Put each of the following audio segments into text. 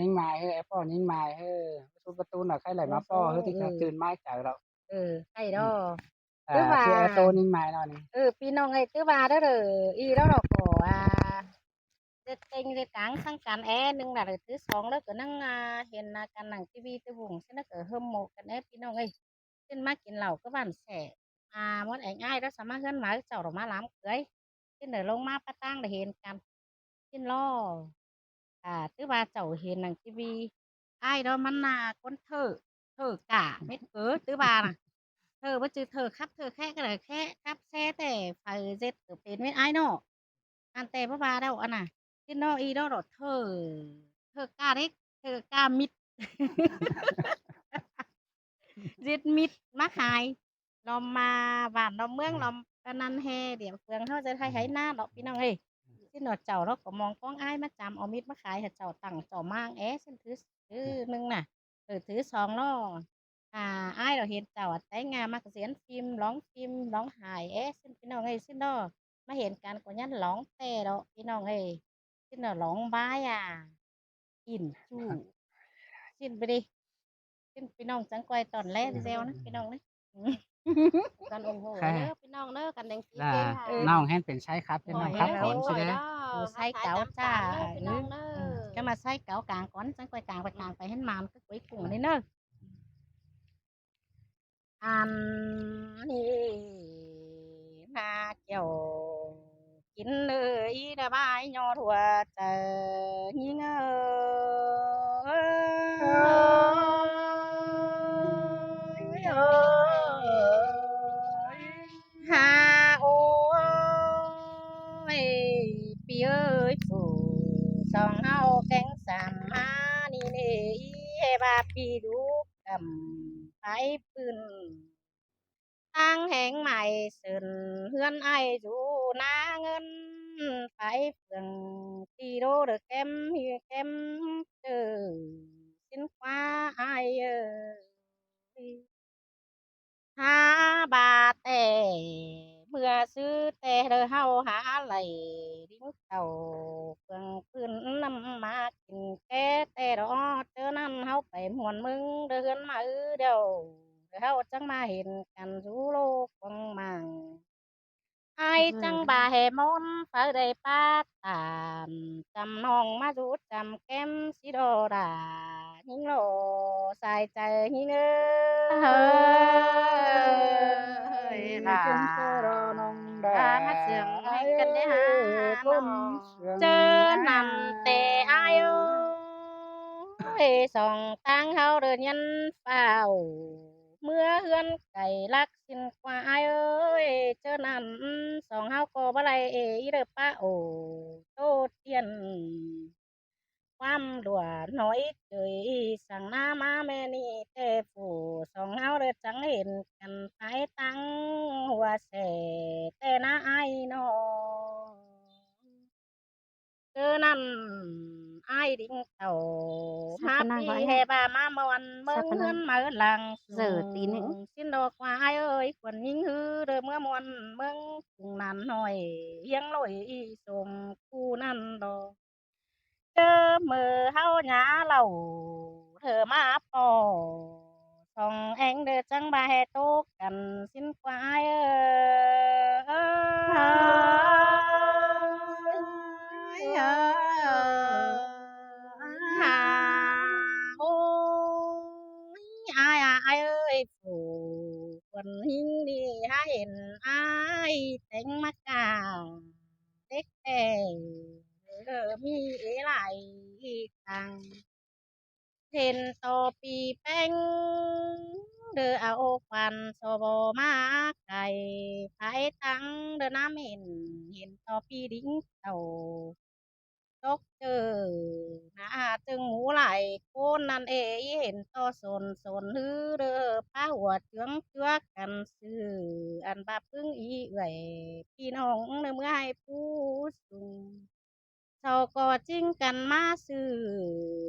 Ninh Mai hơ, Apple Ninh Mai hơ, Batu là khai lại má po hơ thì ừตื่นไม้จ่ายเราใช่ดออืมตื้อว่าชื่อ Apple Ninh Mai เรานี่พี่น้องไอ้ตื้อว่าเด้ออีแล้วเราก็เด็ดเต็งเด็ดกลางสังกันหนึ่งน่ะเลยตื้อสองแล้วก็นั่งเห็นกันหนังทีวีตื้อวงซึ่งแล้วก็เฮิมโมกันพี่น้องเอ้ยซึ่งมากินเหล้าก็บ้านแสมดไอ้ง่ายแล้วสามารถเฮือนหมาเจ้าดอกมาล้ำเกยซึ่งเดี๋ยวลงมาปะตั้งได้เห็นกันซึ่งล้อตื้อว่าเจ้าเห็นหนังทีวีอ้ายđóมันคนthơ biết cớ tứ bà nè thơ bất chư thơ khắp thơ khẽ cái lời khẽ khắp xe tẻ phải dệt ở bên với ai nó ăn tè bà đâu ăn cái nó y đó rồi thơ thơ ca đấy thơ ca mít dệt mít mắc hài lòm mà vàn lòm mương lòmกันนันแฮเดี๋ยวเฟืองเขาจะให้หน้าดอกพี่น้องเอ้ยที่หนอเจ้าเราก็มองก้องอ้ายมาจำเอามิดมาขายให้เจ้าตั้งเจ้ามางเส้นถือหนึ่งน่ะถือสองล้ออ้ายเราเห็นเจ้าแต่งานมากเสียนฟิล์มร้องหายเส้นพี่น้องเอ้ยสิ้นดอมาเห็นกันก็ยันร้องแต่ดอกพี่น้องเอ้ยสิ้นดอร้องบ้ายอินจู้สิ้นไปดิสิ้นพี่น้องจังกวยตอนแรกเซลนะพี่น้องนะ กันủng hộ ค่ะ เด้อพี่น้องเด้อกันแดงสี là เก่งค่ะ น้องแฮนเป็นใช้ครับเป็น ห น้ อ อง ย ครับ แล้ว ผล ห สิ อย เด้อ เด้อ ใส่ ขาย เก๋า ตาม จ้า สารเด้อพี่น้องเด้อ ก็มาใส่เก๋ากลางก่อนจังกวยกลางไปกลางไปให้มามก็กุ้ยกุ้งนี่เนอะอันนี้มาเกี่ยวกินเลยระบายยอดหัวเจอยิงฮาโอ้ยปีเอ้ยผู้สองเฮาแกงสามมานี่เน่เฮบาปีดูกำไปปืน ตั้งแห่งใหม่สินเฮือนไออยู่นาเงินไปเฟืองที่โดเดอเข็มฮีเข็มเจอสินฟ้าไอหาบาแต่เมื่อซื้อแต่เธอเฮาหาไหลดิ้งเต่าเฟืองพื้นน้ำมากินแก่แต่ดอเจอนั่นเฮาไปหวนมึงเดินมาเดียวเฮาจังมาเห็นกันสู่โลกกว้างมัง ai chăng bà hè môn phải đầy ba tàn chăm nong má rút chăm kem xí đồ đà những lộ xài chạy những ơi chân cơ là đo nong đà hát giường hay ai cần đấy ơi ha con nó sườn chớ ai nằm tè ai ơi sòng tang hao đời nhân phào mưa hươn cày lắc xin qua ai ơi chớ nằm sòng hao cô bà lại ý được ba tô tiềnความด่วนน้อยเจยสั่งหน้ามาแม่นี่แต่ผู้สองเฮาเด้อจังเห็นกันไปตั้งหัวแสแต่น้าไอ้น้องนั่นไอ้ดิ่งเต่ามาปีแห่บามามวนเมืองเฮือนมาหลังสิ้นดอกว่าไอ้เอ้ยควรยิงฮือเด้อเมื่อมวนเมืองกรุงนั้นหน่อยเฮียงลอยสมคู่นั่นดอก มือเฮาหยาเหล่าเธอมาปอส่องแองเด้อจังบาแฮโตกันสิ้นควายหาโอ้ยอายเอ้ยผู้คนหิ้งดีให้เห็นอายแต่งมากาเด็กแต่มีหลายตัง เห็นต่อปีแป้งเด้อเอาควันโซโบมาไก่ไผตังเด้อน้ำเห็นต่อปีดิ้งเต่าตกเจอหน้าจึงหมูไหลโคนนั่นเห็นต่อสนฮือเด้อผ้าหัวเจืองเจือกันซื้ออันบาพึ่งเอ่ยพี่น้องเด้อเมื่อให้ผู้สูง เขาก็จิ้งกันมาซื้อ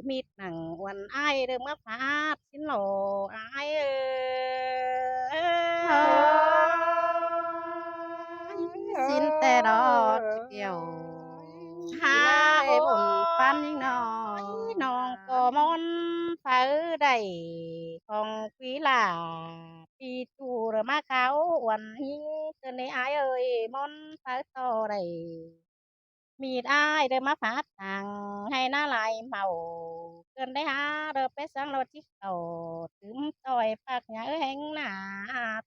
มีดหนังวันไอเด้อเมื่อพาดสินโหลไอสินแต่ดอกเกี่ยวหาโอ้บุญปันยิ่งน้อยน้องก็ มอนฟ้าใดของquý là đi tu rồi má kháo uẩn hiu cho nên ai ơi món phá to đầyมีดอ้ายเดินมาผาต่างให้หน้าลายเมาเกินได้หาเดินไปสังรถที่เขาถึงต่อยปากหยาแหงหน้า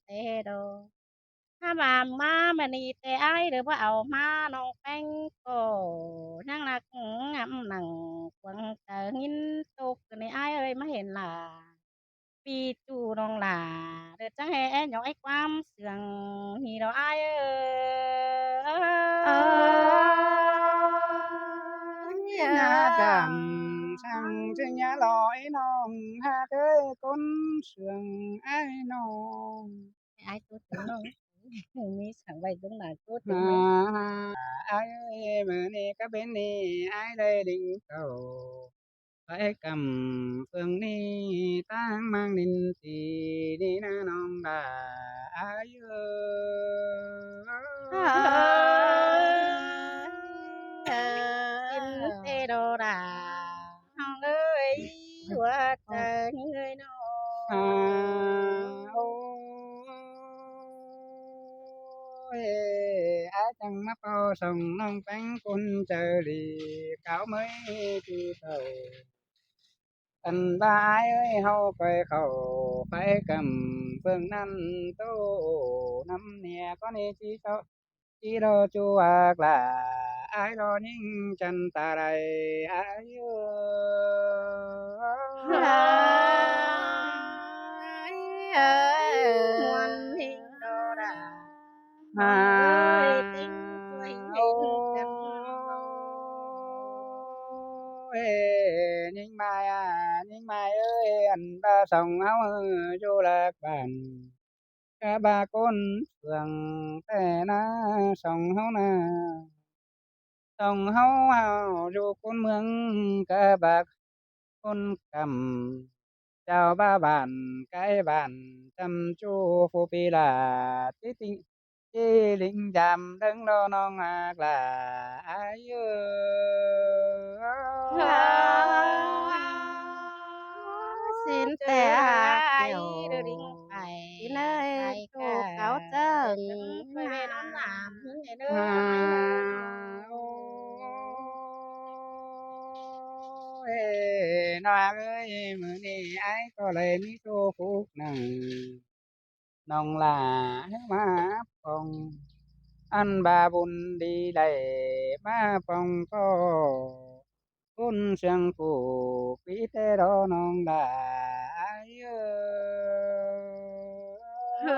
เตโดถ้ามามันนี่แต่อ้ายเดินว่าเอามาน้องแป้งก็นั่งนักงำหนังควังเจอหินตกในอ้ายเอ้ยมาเห็นล่ะปีจูน้องล่ะเดินจังแห่หยองไอ้ความเสื่องฮีเราอ้ายเอ้ย nhà giảm sang trên nhà lỏi non ha tới con sườn ai non ไอ้ตัวถึงน้องมีสั่งไว้ตรงไหนตัวถึง à, ไหม ai ơi mà nè các bên nè ai đây định cầu phải cầm phương ni tang mang ninh thì đi na non đà ai xin tê đồ đà hong ơi của trời người nó à, ôi ai chẳng mắc bao sông non bánh quân chờ đi cáo mới đi tàu anh ba ai ơi hâu quay khẩu phải cầm phương năm tô năm nè có nè chỉ đo chu ác là ai đo những chân ta đây ai muôn hình đồ đà à ơi tính tuổi hình cần ôi nhưng mai ơi anh ba sông áo vô lạc bàn cả ba con phường tè na sông háo na sông háo hào vô con mương cả bạc con cầm chào ba bàn cái bàn chăm chú phô pi là tí tinh tí linh đàm đứng đó non là ai xin từ tè ai kiểu đưa đinh phải đi nơi ai tu cả cáo trần quay về nó làm những ngày nữa ai à, ôi nó ơi mưa ni ai có lên ní tô phúc nằng nong là má phong anh ba bún đi đầy má phong có bún sương phủ quý thế đó nong là ai muôn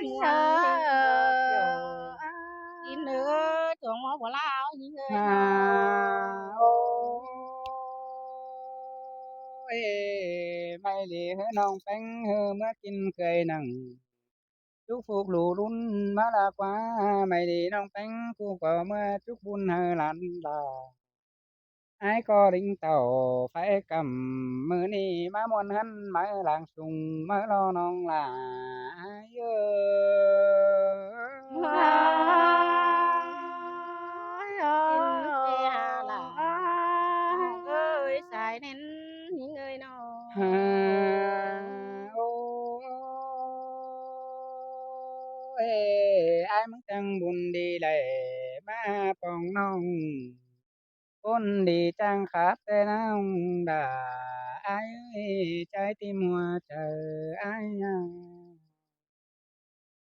hình đồ kiểu tí nữa chuồng mỏ bỏ lao những người nào ôi mày lì hứa nong bánh hứa mới kinh cười nằng chúc phúc lù lún má là quá mày đi nong bánh cu có mưa chúc bún hờ lăn đà ai có đinh tàu phải cầm mưa ni má muôn hân má làng sùng má lo nong là ai xin tê hà là hồng ơi xài nên những người nào ôi ai muốn chẳng buồn đi lại ba phòng nong ôn đi trang khát tên ông đã ai ơi trái tim hoa chờ ai à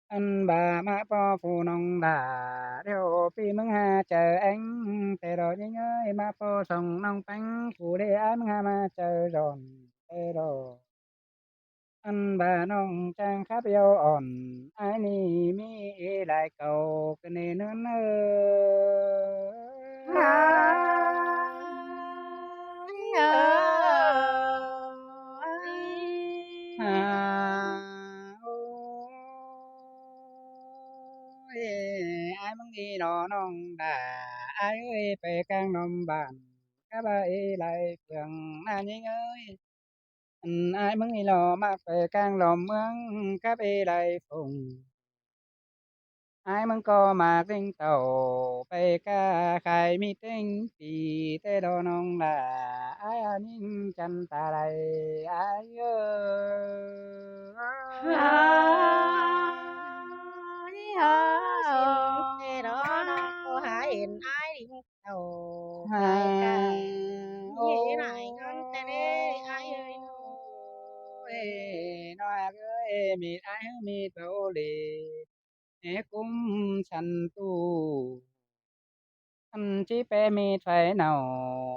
anh bà má po phù nong đã điều pi mừng ha chờ anh tề rồi nhớ ơi má po sông nong bánh phù đi ai mừng ha mà chờ rồi tề rồi anh bà nong trang khắp yêu ổn ai ni mi lại cầu cái này nữa à, ôi ai muốn đi đó nong đã ai ơi về càng nông bàn các bà ấy lại phường na nhinh ơi ai muốn đi lò mà về càng lò mương các bà lại phùng ai mừng có mà kinh tàu bay ca khai mi tinh tì tê đô nông là ai ninh chân ta đây ai xin thế đó nó có hai hình ai đi tàu hai ca như này con tên ai ơi nó ơi mi ai mi đâu đi cũng sanh tu anh chỉ bé mi phải nào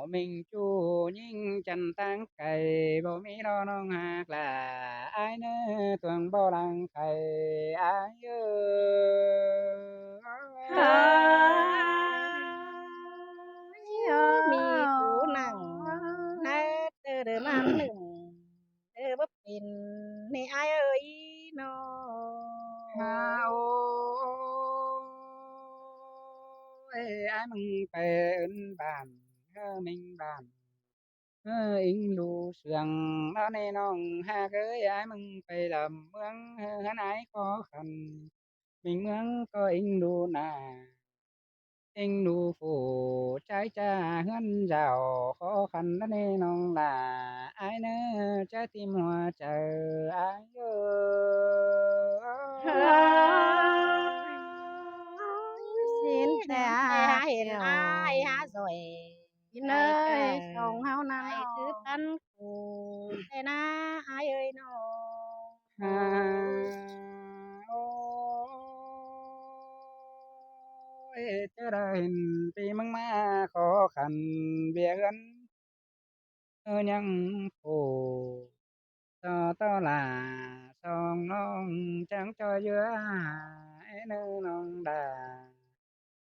mình chu nhưng chân tăng cày bộ mi đó nó hạt là ai nữa tuần bao lăng cày aiมีกูนั่งนะเธอเดินมาหนึ่งเธอบ่เป็นนี่อายเอ้ยน้อ ha ai mừng bên bàn mình bàn in lu sườn nó nên non ha cái ai mừng phải làm mướn hắn ai khó khăn mình mướn có in lu nà in lu phủ trái cha hơn giàu khó khăn nó nên non là ai nữa trái tim hoa chờ ai xinแต่ แต่ หาเห็นอายหาสวย กินเลยส่งเฮานั่น อายคือกันกูแต่นะอายเอ้ยน้อ chớ đời vì măng ma khó khăn việc gắn nhân phù cho to là son non trắng cho giữa ai nơ non đà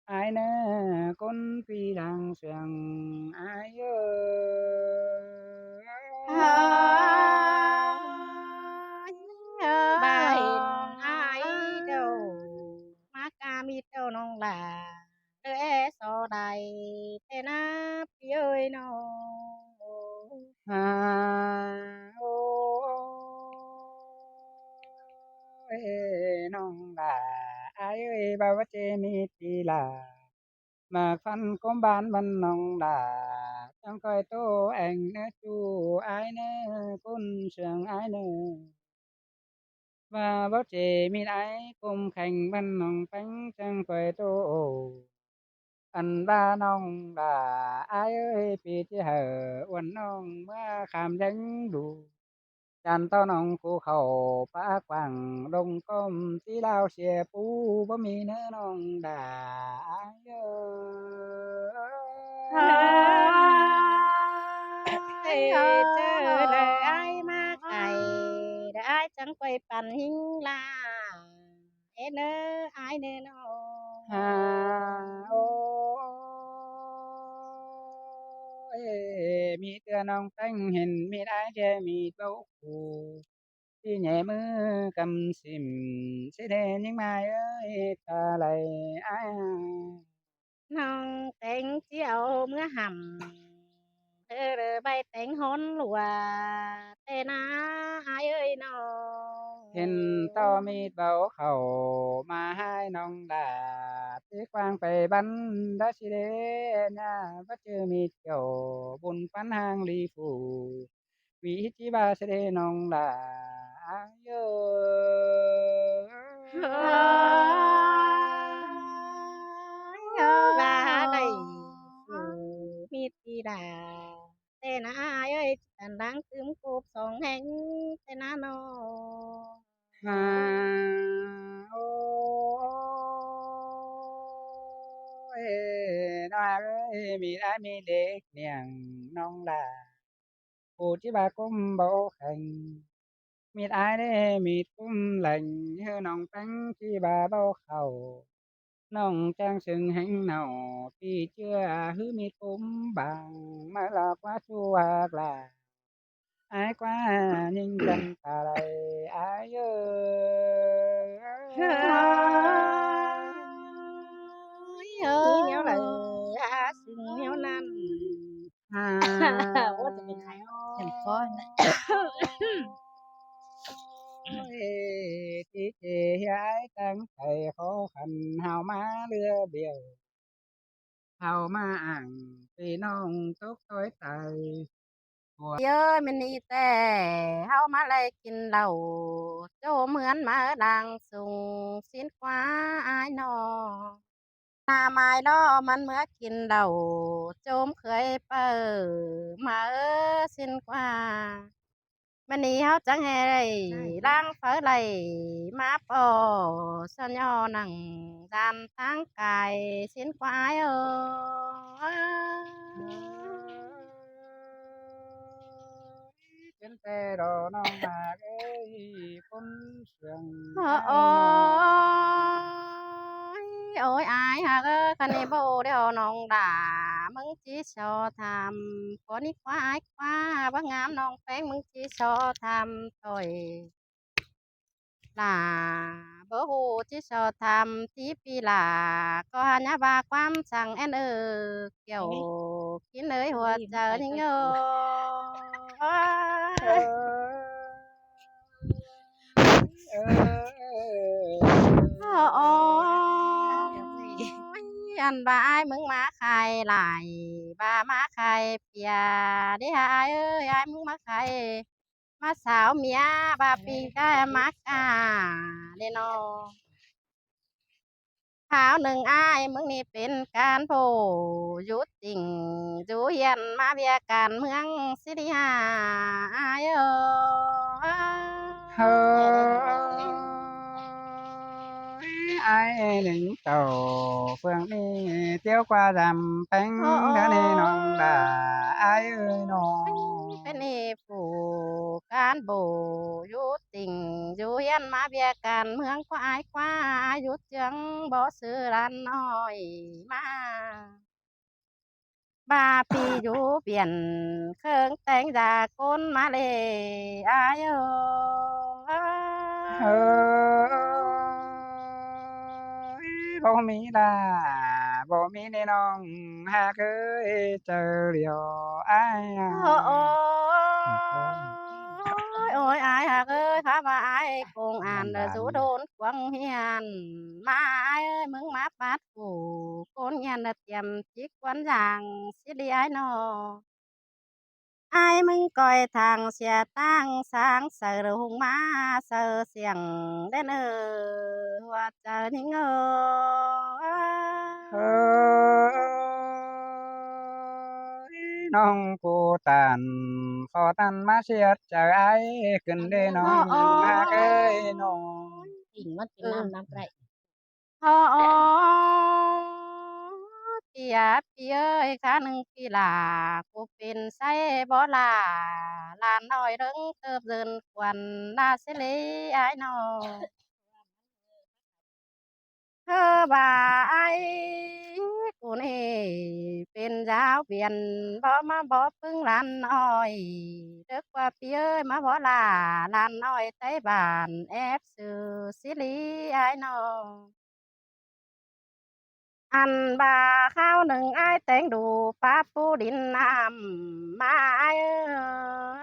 ai nơ con phi đang sườn ai bà hình ai đâu má ca mi đâu non là đứa e so đầy thế na pi ơi nó non là ai ơi bao che mi ti là mà phân công ban ban nong là trong coi tô anh nữa chu ai nữa côn sương ai nữa và bao che mi ai cùng khanh ban nong bánh trong coi tô anh ba nong là ai ơi pi chi hở uốn nong mà kham đánh đủ đàn to nong khu khẩu ba quảng đông công tí lao xe pu bơ mi nữa nong đà ai ê chớ lời ai má cày đã ai chẳng quayปั่นหิงลาเอ็นเออai nơ nó mi tia nong tanh hình mi đái che mi bấu phù đi nhẹ mưa cầm xìm sẽ đen những mai ơi ta lại ai น้องแต่งเจียวเมื่อห่ำเธอเรือใบแต่งฮ้อนหลัวแต่นะอายเอ้ยน้อง hình to mi bấu khẩu mà hai nong đà tí quang phải bắn đã chỉ đế nha bắt chư mi kiểu bùn phán hang ly phủ vì chỉ ba sẽ đế nong đà ai và đầy mi ti đàแต่นะอายเอ้ยฉันดังคืมกูบสองแห่งแต่นะน้อง ôi nó ơi mi đã mi lệ niềng nong là cô chỉ ba cũng bảo hành mi ai đấy mi cũng lành hư nong trắng chỉ ba bao khẩu nong trang sừng hành nào khi chưa hư mi cũng bằng mà là quá chua là ai quá nhìn chân ta đây ai ơiนี่แนวเลยหาซึ่งแนวนั้น โอ้จะเป็นใคร ฉันฟ้อน ที่ เจaiตั้งใจขอขันเฮามาเรือเบี้ยวเฮามาอ่างพี่น้องตกต้อยตายเยอะมันนี่แต่เฮามาเลยกินเหล้าโจเหมือนมาดังสูงสิ้นกว่าอายนอหน้าไม้ล้อมันเมื่อกินเหล้าโจมเคยเปิดมาสิ้นกว่ามันนี่เฮาจังให้ล้างเฟ้อไหลมาปอสัญญอหนังดำทั้งกายสิ้นกว่าเป็นแต่รอน้องมาเอ้ยคนเสื่อง โอ้ ai ยโอ้ยอายหากคันนี้โบเดียวน้องด่ามึงจีชอทำคนนี้ควายคว้าว่างามน้องแป้งมึงจีชอทำถอยลาบ่ฮู้จีชอทำที่ปีลาก็หันยาบาความสั่งแอนเกี่ยวกินเลยหัวใจยิ่งเอ้ย โอ้ยอันบายมึงมาขายหลายบามาขายเปียเด้อายเอ้ยอายมึงมาขายมาสาวเมียบาปีกายมากาเด้อนอข่าวหนึ่งอายมึงนี่เป็นการโพยุดจริงจูเฮียนมาเบียการเมืองสิริหาอายเอ้ย ai lính tàu phương đi tiêu qua dằm bánh โอ้ đã nên non đà ai ơi nó เป็นเอผู้การโบอยู่ติ่งอยู่เฮียนมาเบียกันเมืองควายควาอยู่เจียงบ่ซื้อร้านน้อยมาบาปีอยู่เปลี่ยนเครื่องแต่งจากคนมาเลยอายเอ้ ơi bố mi là bố mi nên non ha ơi chờ điều ai โอ้โอ้ à ยโอ้ยอายหากเอ้ยข้ามาอายคงอ่าน làm เด้อ đàn สู้โดนควงเฮียนมาอายเอ้ยมึงมาปัดกูคนเฮียนเด้อเตรียมจิกวันอย่างสิดีอายนออายมึงก่อยทางเสียตั้งสร้างเสือหงมาเสือเสียงเด้อเนอหัวใจนิ่งน้องกูตันขอตันมาเสียดใจไอ้ขึ้นได้น้องหากเอ้ยน้อง กิ่งมันเป็นน้ำไร โอ้เปียเอ้ยข้าหนึ่งปีลากูเป็นไส้บ่ลาลานน้อยเริงเติบเดินควันลาเสลีไอ้นอเธอบาไอ้กูนี่เป็นยาวเปลี่ยนบ่มาบ่พึ่งลานน้อยเด็กว่าเปียเอ้ยมาบ่ลาลานน้อยไต้บ้านแอบซื้อสิลีไอ้นอ อันบาข้าวหนึ่งไอ้ายแต่งดูปลาปูดินน้ำมาไอ้ายเ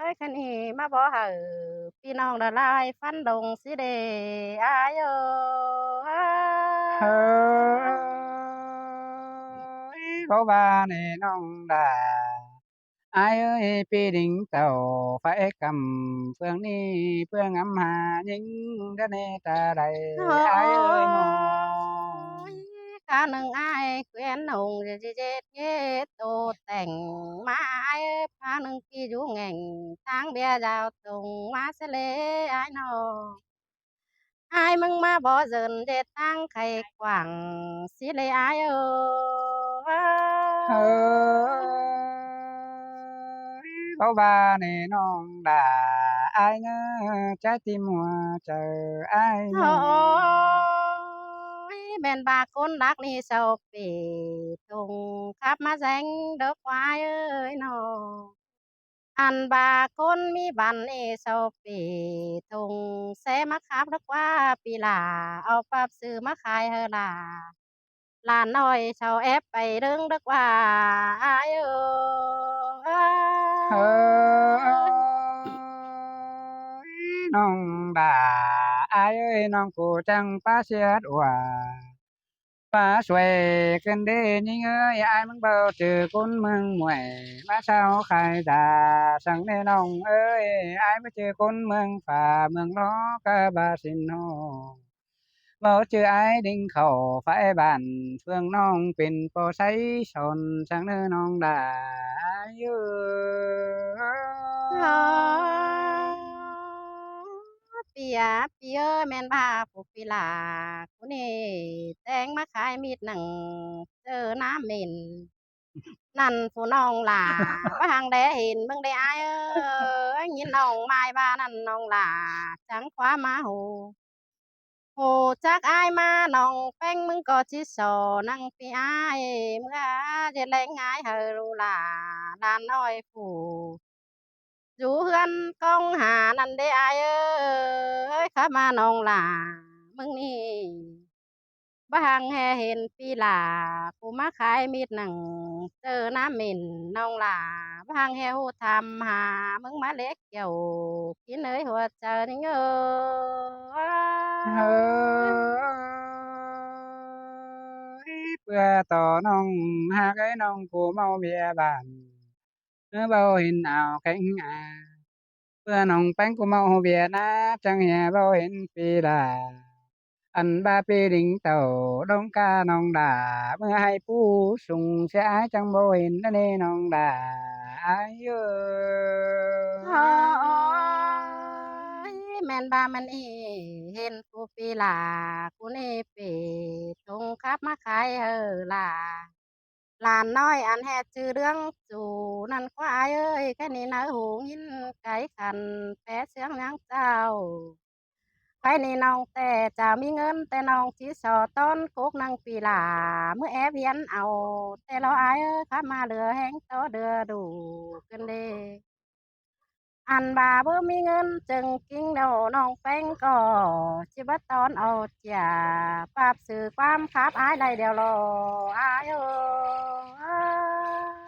อ้ยคันนี้มาบ่เหอพี่น้องละลายฟันดงสิเดไอ้ายเอ้ เฮ้ยบ่ว่าแน่น้องดาอายเอ้ยปีดิ่งเต่าไฟกำเฟืองนี้เพื่องำหายิงกะเนตาใดอายเอ้ยน้อง ยข้าวหนึ่งไอ้ายเกวียนหงเจเจเจโตแต่งมาไอ้ายเอ้ยข้าวหนึ่งกี่อยู่แง่งทางเบียร์ยาวตรงมาเสเลไอ้ายน้อ ai mừng mà bỏ dần để tăng khay quảng xí lê aiเฮ้ยเขาว่าแน่น้องดาอายเงอใจที่มัวเจออายน้อง ôi bên bà con đắc đi sầu bể thùng khắp má danh đỡ khoai ơi nó ăn bà con mi bàn đi sầu bể thùng xe má khắp đỡ qua pi là ao pháp sư má khai hơ là หลานน้อยชาวแอปไปเรื่องดึกว่าอายเฮ้ยน้องดาอา ai ơi non cô chẳng phá xiết hòa phá xuề cơn đê nhưng ơi ai mừng bao trừ cún mừng muội má sao khai đà sang đê nong ơi ai mới trừ cún mừng phà mừng nó ca ba xin hô bao chữ ai đinh khẩu phải bàn phương nong pin po say son sang nơi nong đà yêu ปียปีเอ้ยแม่นบ้าผู้ปีหลากูนี่แต่งมาขายมีดหนังเจอน้ำเหม็นนั่นผู้น้องหล่าว่าหังได้เห็นเบิ่งได้อายเอ้ยยินน้องไม้บ้านั่นน้องหล่าจังคว้ามาโหจักอายมาน้องแป้งมึงก็จิโซนั่งปีอายเมื่อจะแรงงายเฮอรูหล่าด้านน้อยผู้ อยู่เฮือนกองหานั่นเด้อายเอ้ยข้ามาน้องหล่ามึงนี่บ่หังแฮเห็นปีหล่ากูมาขายมีดหนังเจอน้ำเหม็นน้องหล่าบ่หังแฮฮู้ทำหามึงมาเล็กเกี่ยวกินเอ้ยหัวใจนี่เอ้เฮ้ยเพื่อต่อน้องหากไอ้น้องกูเมาเบียบ้านเบาเห็นเอาแข็งเพื่อน้องแป้งกูเมาเบียนะจังเหียเบาเห็นปีดาอันบาปีดิ่งเต่าดงกาน้องดาเมื่อให้ผู้ส่งเสียจังเบาเห็นนั่นเองน้องดาอายุโอ้ยแม่นบ่ามันเอเห็นกูปีหล่ากูนี่เปทงคับมาขายล่ะ หลานน้อยอันแฮจือเรื่องจู่นั่นควายเอ้ยแค่นี้นะหูยินไก่ขันแปะเสียงนางเจ้าใครนี่น้องแต่จะมีเงินแต่น้องจีสอต้นกุกนางปีหลาเมื่อแอบเวียนเอาแต่เราอายเอ้ยข้ามาเดือแห้งโตเดือดูกันเดอันบาเบ่มีเงินจึงกิ้งเดาน้องแป้งก็ชีวิตตอนเอาจ่าปราบสื่อความคับอายได้เดียวรออายเอ้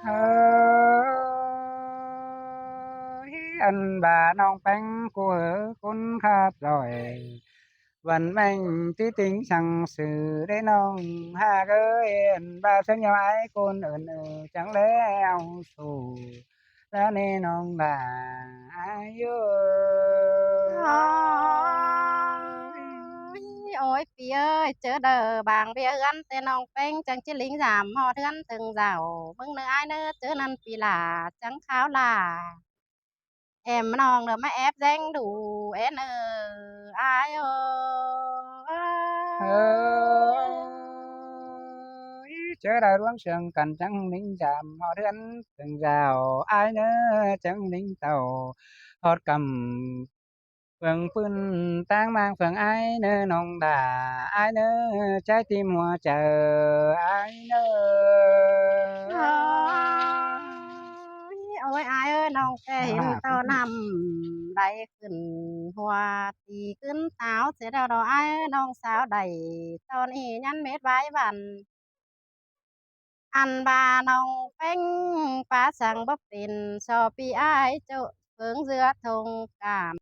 เฮ้ย ยอันบาน้องแป้งกูคุณครับrồi vẫn mình tí tính chẳng xử để nong ha ơi anh ba sẽ nhau ai con chẳng lẽ ông xù ra nên nong là aiโอ้ยพี่เอ้ยเจอเด้อบางเบี้ยเอื้อนแต่น้องแป้งจังจิลิงสามหอเทือนถึงเจ้าเบิ่งเนื้ออ้ายเนื้อเจอนั่นปีหล่าจังขาวล่าแอมน้องเด้อมาแอบแซงดูเอ็นอ้ายchớ đại ruộng sương cần chẳng nính giảm họ đến từng rào ai nỡ chẳng nính tàu hót cầm phường phun tang mang phường ai nỡ nồng đà ai nỡ trái tim hoa chờ ai nỡ โอ้ยอายเอ้ยน้องแกเห็นตอนนำได้ขึ้นหัวตีขึ้นสาวเสียดาวดอกอายเอ้ยน้องสาวได้ตอนนี้ยันเม็ดไว้บัน อันบาน้องเป้งป้าสั่งบ่เป็นชอบปีอ้ายเจ้าเพิงเรือทงกาม